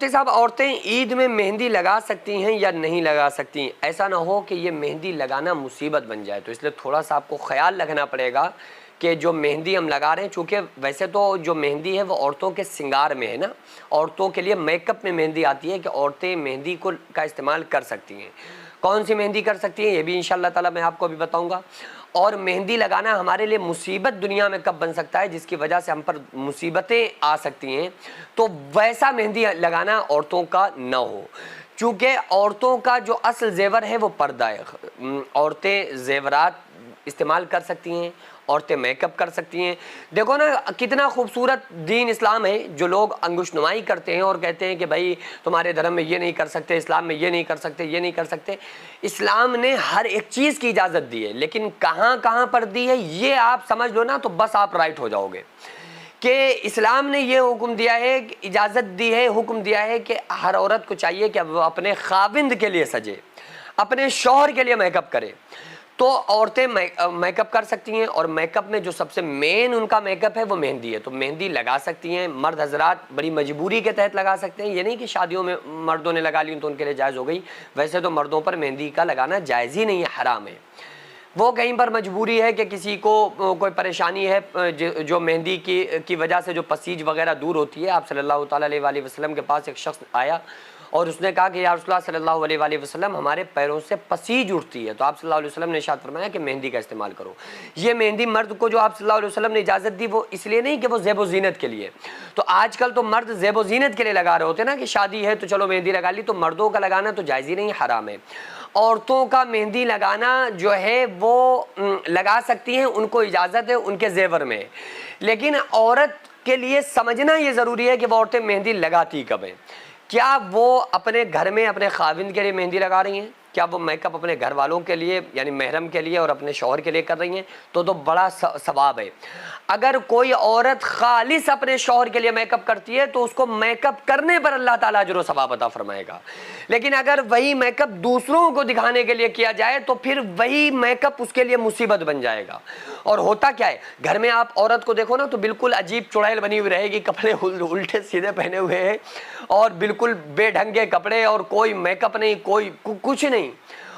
مفتی صاحب عورتیں عید میں مہندی لگا سکتی ہیں یا نہیں لگا سکتی؟ ایسا نہ ہو کہ یہ مہندی لگانا مصیبت بن جائے، تو اس لیے تھوڑا سا آپ کو خیال رکھنا پڑے گا کہ جو مہندی ہم لگا رہے ہیں، چونکہ ویسے تو جو مہندی ہے وہ عورتوں کے سنگار میں ہے نا، عورتوں کے لیے میک اپ میں مہندی آتی ہے کہ عورتیں مہندی کا استعمال کر سکتی ہیں۔ کون سی مہندی کر سکتی ہیں یہ بھی انشاءاللہ تعالی میں آپ کو ابھی بتاؤں گا۔ اور مہندی لگانا ہمارے لیے مصیبت دنیا میں کب بن سکتا ہے جس کی وجہ سے ہم پر مصیبتیں آ سکتی ہیں، تو ویسا مہندی لگانا عورتوں کا نہ ہو، چونکہ عورتوں کا جو اصل زیور ہے وہ پردہ ہے۔ عورتیں زیورات استعمال کر سکتی ہیں، عورتیں میک اپ کر سکتی ہیں۔ دیکھو نا کتنا خوبصورت دین اسلام ہے، جو لوگ انگشت نمائی کرتے ہیں اور کہتے ہیں کہ بھائی تمہارے دھرم میں یہ نہیں کر سکتے، اسلام میں یہ نہیں کر سکتے، یہ نہیں کر سکتے۔ اسلام نے ہر ایک چیز کی اجازت دی ہے، لیکن کہاں کہاں پر دی ہے یہ آپ سمجھ لو نا تو بس آپ رائٹ ہو جاؤ گے۔ کہ اسلام نے یہ حکم دیا ہے، اجازت دی ہے، حکم دیا ہے کہ ہر عورت کو چاہیے کہ وہ اپنے خاوند کے لیے سجے، اپنے شوہر کے لیے میک اپ کرے۔ تو عورتیں میک اپ کر سکتی ہیں، اور میک اپ میں جو سب سے مین ان کا میک اپ ہے وہ مہندی ہے، تو مہندی لگا سکتی ہیں۔ مرد حضرات بڑی مجبوری کے تحت لگا سکتے ہیں، یہ نہیں کہ شادیوں میں مردوں نے لگا لی تو ان کے لیے جائز ہو گئی، ویسے تو مردوں پر مہندی کا لگانا جائز ہی نہیں ہے، حرام ہے۔ وہ کہیں پر مجبوری ہے کہ کسی کو کوئی پریشانی ہے جو مہندی کی وجہ سے جو پسیج وغیرہ دور ہوتی ہے۔ آپ صلی اللہ تعالیٰ علیہ وآلہ وسلم کے پاس ایک شخص آیا اور اس نے کہا کہ یا رسول اللہ صلی اللہ علیہ وآلہ وسلم ہمارے پیروں سے پسیج اٹھتی ہے، تو آپ صلی اللہ علیہ وسلم نے ارشاد فرمایا کہ مہندی کا استعمال کرو۔ یہ مہندی مرد کو جو آپ صلی اللہ علیہ وسلم نے اجازت دی وہ اس لیے نہیں کہ وہ زیب و زینت کے لیے، تو آج کل تو مرد زیب و زینت کے لیے لگا رہے ہوتے ہیں نا کہ شادی ہے تو چلو مہندی لگا لی، تو مردوں کا لگانا تو جائز ہی نہیں، حرام ہے۔ عورتوں کا مہندی لگانا جو ہے وہ لگا سکتی ہیں، ان کو اجازت ہے، ان کے زیور میں، لیکن عورت کے لیے سمجھنا یہ ضروری ہے کہ وہ عورتیں مہندی لگاتی کب ہیں۔ کیا وہ اپنے گھر میں اپنے خاوند کے لیے مہندی لگا رہی ہیں؟ کیا وہ میک اپ اپنے گھر والوں کے لیے یعنی محرم کے لیے اور اپنے شوہر کے لیے کر رہی ہیں؟ تو بڑا ثواب ہے۔ اگر کوئی عورت خالص اپنے شوہر کے لیے میک اپ کرتی ہے تو اس کو میک اپ کرنے پر اللہ تعالیٰ اجر و ثواب عطا فرمائے گا، لیکن اگر وہی میک اپ دوسروں کو دکھانے کے لیے کیا جائے تو پھر وہی میک اپ اس کے لیے مصیبت بن جائے گا۔ اور ہوتا کیا ہے، گھر میں آپ عورت کو دیکھو نا تو بالکل عجیب چڑیل بنی ہوئی رہے گی، کپڑے الٹے سیدھے پہنے ہوئے ہیں اور بالکل بے ڈھنگے کپڑے، اور کوئی میک اپ نہیں، کوئی کچھ نہیں،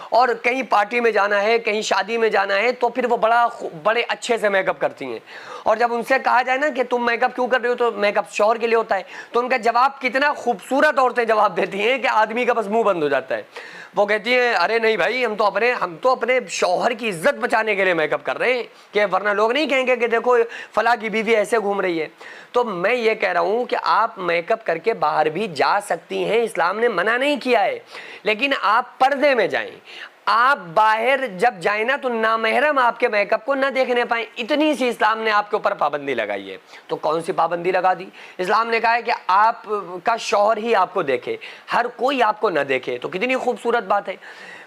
اور کہیں پارٹی میں جانا ہے، کہیں شادی میں جانا ہے تو پھر وہ بڑے اچھے سے میک اپ کرتی ہیں، اور جب ان سے کہا جائے نا کہ تم میک اپ کیوں کر رہے ہو تو میک اپ شوہر کے لیے ہوتا ہے، تو ان کا جواب کتنا خوبصورت عورتیں جواب دیتی ہیں کہ آدمی کا بس منہ بند ہو جاتا ہے۔ وہ کہتی ہیں ارے نہیں بھائی، ہم تو اپنے شوہر کی عزت بچانے کے لیے میک اپ کر رہے ہیں، کہ ورنہ لوگ نہیں کہیں گے کہ دیکھو فلاں کی بیوی ایسے گھوم رہی ہے۔ تو میں یہ کہہ رہا ہوں کہ آپ میک اپ کر کے باہر بھی جا سکتی ہیں، اسلام نے منع نہیں کیا ہے، لیکن آپ پردے میں جائیں۔ آپ باہر جب جائیں نا تو نامحرم آپ کے میک اپ کو نہ دیکھنے پائیں، اتنی سی اسلام نے آپ کے اوپر پابندی لگائی ہے۔ تو کون سی پابندی لگا دی؟ اسلام نے کہا ہے کہ آپ کا شوہر ہی آپ کو دیکھے، ہر کوئی آپ کو نہ دیکھے، تو کتنی خوبصورت بات ہے۔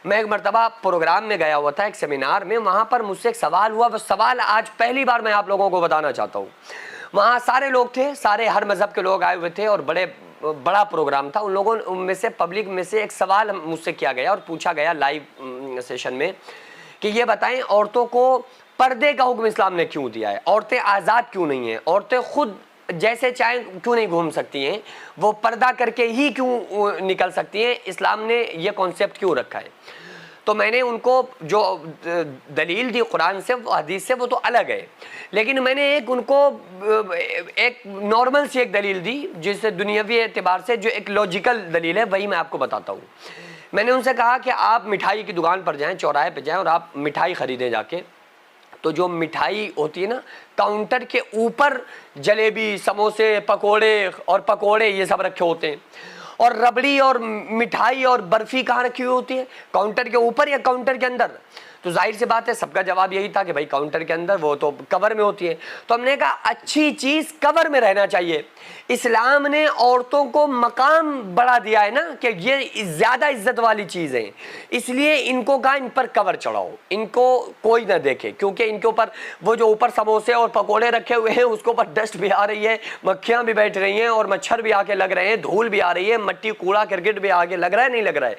میں ایک مرتبہ پروگرام میں گیا ہوا تھا، ایک سیمینار میں، وہاں پر مجھ سے ایک سوال ہوا، وہ سوال آج پہلی بار میں آپ لوگوں کو بتانا چاہتا ہوں۔ وہاں سارے لوگ تھے، سارے ہر مذہب کے لوگ آئے ہوئے تھے، اور بڑا پروگرام تھا۔ ان لوگوں میں سے پبلک میں سے ایک سوال مجھ سے کیا گیا اور پوچھا گیا لائیو سیشن میں کہ یہ بتائیں عورتوں کو پردے کا حکم اسلام نے کیوں دیا ہے؟ عورتیں آزاد کیوں نہیں ہیں؟ عورتیں خود جیسے چاہیں کیوں نہیں گھوم سکتی ہیں؟ وہ پردہ کر کے ہی کیوں نکل سکتی ہیں؟ اسلام نے یہ کانسیپٹ کیوں رکھا ہے؟ تو میں نے ان کو جو دلیل دی قرآن سے، وہ حدیث سے، وہ تو الگ ہے، لیکن میں نے ان کو ایک نارمل سی ایک دلیل دی جس سے دنیاوی اعتبار سے جو ایک لاجیکل دلیل ہے وہی میں آپ کو بتاتا ہوں۔ میں نے ان سے کہا کہ آپ مٹھائی کی دکان پر جائیں، چوراہے پہ جائیں اور آپ مٹھائی خریدیں جا کے، تو جو مٹھائی ہوتی ہے نا کاؤنٹر کے اوپر جلیبی، سموسے، پکوڑے یہ سب رکھے ہوتے ہیں، اور ربڑی اور مٹھائی اور برفی کہاں رکھی ہوئی ہوتی ہے؟ کاؤنٹر کے اوپر یا کاؤنٹر کے اندر؟ تو ظاہر سی بات ہے سب کا جواب یہی تھا کہ بھائی کاؤنٹر کے اندر، وہ تو کور میں ہوتی ہے۔ تو ہم نے کہا اچھی چیز کور میں رہنا چاہیے۔ اسلام نے عورتوں کو مقام بڑا دیا ہے نا کہ یہ زیادہ عزت والی چیز ہے، اس لیے ان کو کہا ان پر کور چڑھاؤ، ان کو کوئی نہ دیکھے، کیونکہ ان کے اوپر وہ جو اوپر سموسے اور پکوڑے رکھے ہوئے ہیں اس کے اوپر ڈسٹ بھی آ رہی ہے، مکھیاں بھی بیٹھ رہی ہیں اور مچھر بھی آ کے لگ رہے ہیں، دھول بھی آ رہی ہے، مٹی کوڑا کرکٹ بھی آگے لگ رہا ہے، نہیں لگ رہا ہے،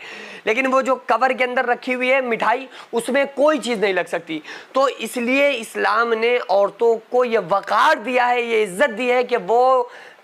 لیکن وہ جو کور کے اندر رکھی ہوئی ہے مٹھائی اس میں کوئی چیز نہیں لگ سکتی۔ تو اس لیے اسلام نے عورتوں کو یہ وقار دیا ہے، یہ عزت دی ہے کہ وہ